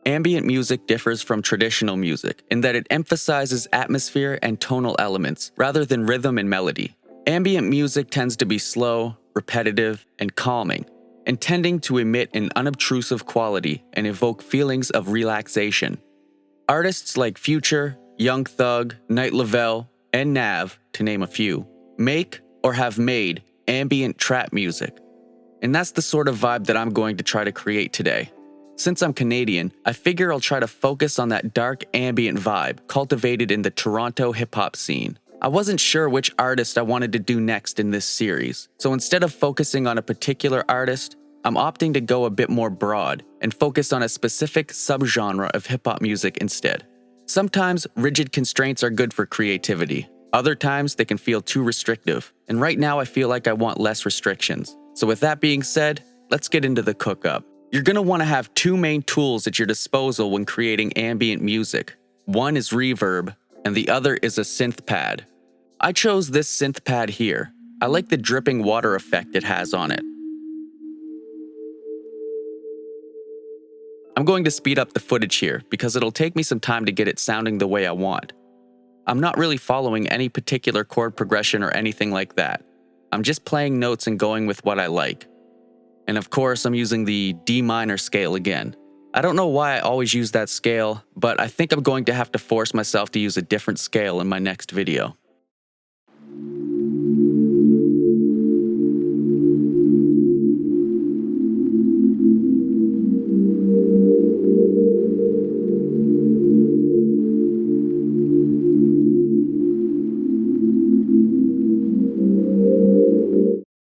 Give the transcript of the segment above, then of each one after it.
Ambient music differs from traditional music in that it emphasizes atmosphere and tonal elements rather than rhythm and melody. Ambient music tends to be slow, repetitive, and calming, intending to emit an unobtrusive quality and evoke feelings of relaxation. Artists like Future, Young Thug, Night Lavelle, and Nav, to name a few, make or have made ambient trap music. And that's the sort of vibe that I'm going to try to create today. Since I'm Canadian, I figure I'll try to focus on that dark ambient vibe cultivated in the Toronto hip-hop scene. I wasn't sure which artist I wanted to do next in this series, so instead of focusing on a particular artist, I'm opting to go a bit more broad and focus on a specific subgenre of hip-hop music instead. Sometimes rigid constraints are good for creativity. Other times they can feel too restrictive, and right now I feel like I want less restrictions. So with that being said, let's get into the cook-up. You're going to want to have two main tools at your disposal when creating ambient music. One is reverb, and the other is a synth pad. I chose this synth pad here. I like the dripping water effect it has on it. I'm going to speed up the footage here because it'll take me some time to get it sounding the way I want. I'm not really following any particular chord progression or anything like that. I'm just playing notes and going with what I like. And of course, I'm using the D minor scale again. I don't know why I always use that scale, but I think I'm going to have to force myself to use a different scale in my next video.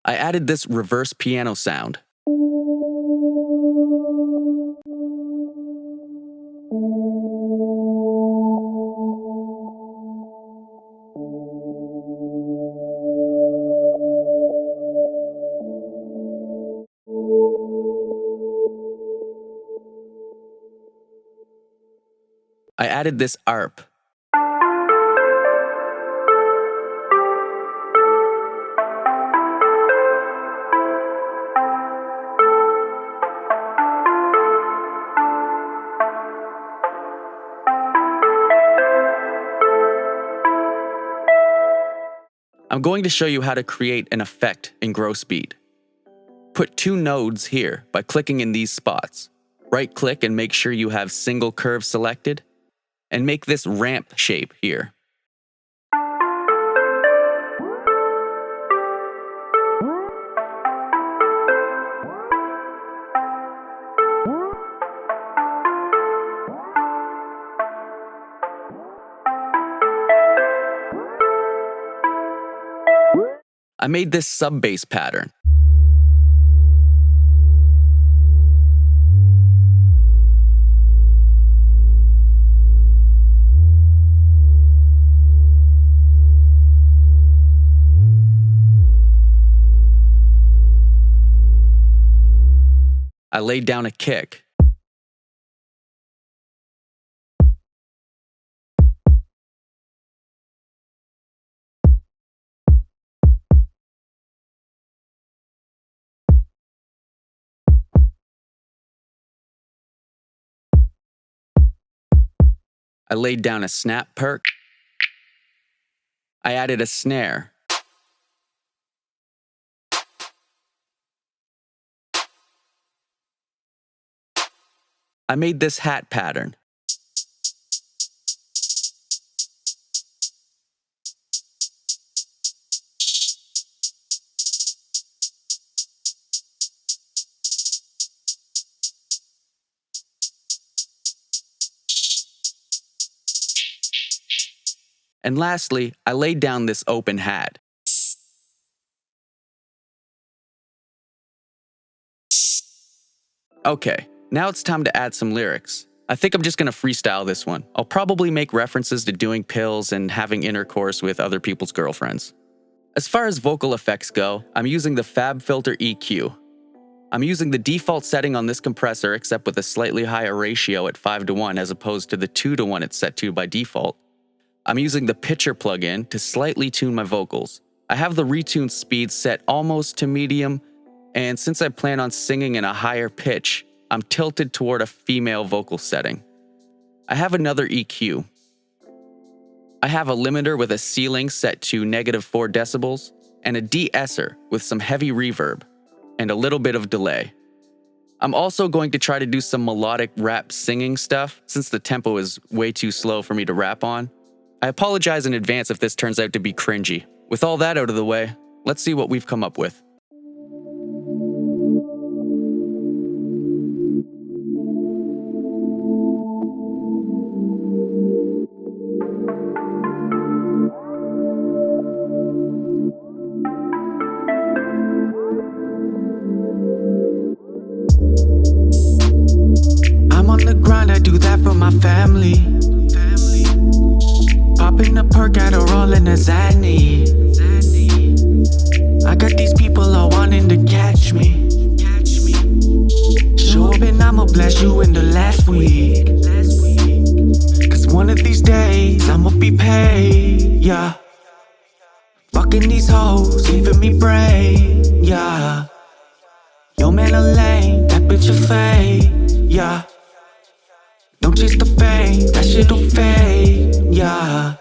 I added this reverse piano sound. I added this ARP. I'm going to show you how to create an effect in gross beat. Put two nodes here by clicking in these spots. Right-click and make sure you have single curve selected, and make this ramp shape here. I made this sub-bass pattern. I laid down a kick. I laid down a snap perk. I added a snare. I made this hat pattern. And lastly, I laid down this open hat. Okay, now it's time to add some lyrics. I think I'm just gonna freestyle this one. I'll probably make references to doing pills and having intercourse with other people's girlfriends. As far as vocal effects go, I'm using the FabFilter EQ. I'm using the default setting on this compressor except with a slightly higher ratio at 5:1 as opposed to the 2:1 it's set to by default. I'm using the pitcher plugin to slightly tune my vocals. I have the retune speed set almost to medium, and since I plan on singing in a higher pitch, I'm tilted toward a female vocal setting. I have another EQ. I have a limiter with a ceiling set to -4 decibels and a de-esser with some heavy reverb and a little bit of delay. I'm also going to try to do some melodic rap singing stuff since the tempo is way too slow for me to rap on. I apologize in advance if this turns out to be cringy. With all that out of the way, let's see what we've come up with. I'm on the grind, I do that for my family. Popping a perk, Adderall and a Xanny. I got these people all wanting to catch me. Show up and I'ma blast you in the last week. Cause one of these days I'ma be paid, yeah. Fucking these hoes, giving me brain, yeah. Yo man a lame, that bitch a fake, yeah. Don't chase the fame, that shit'll fade, yeah.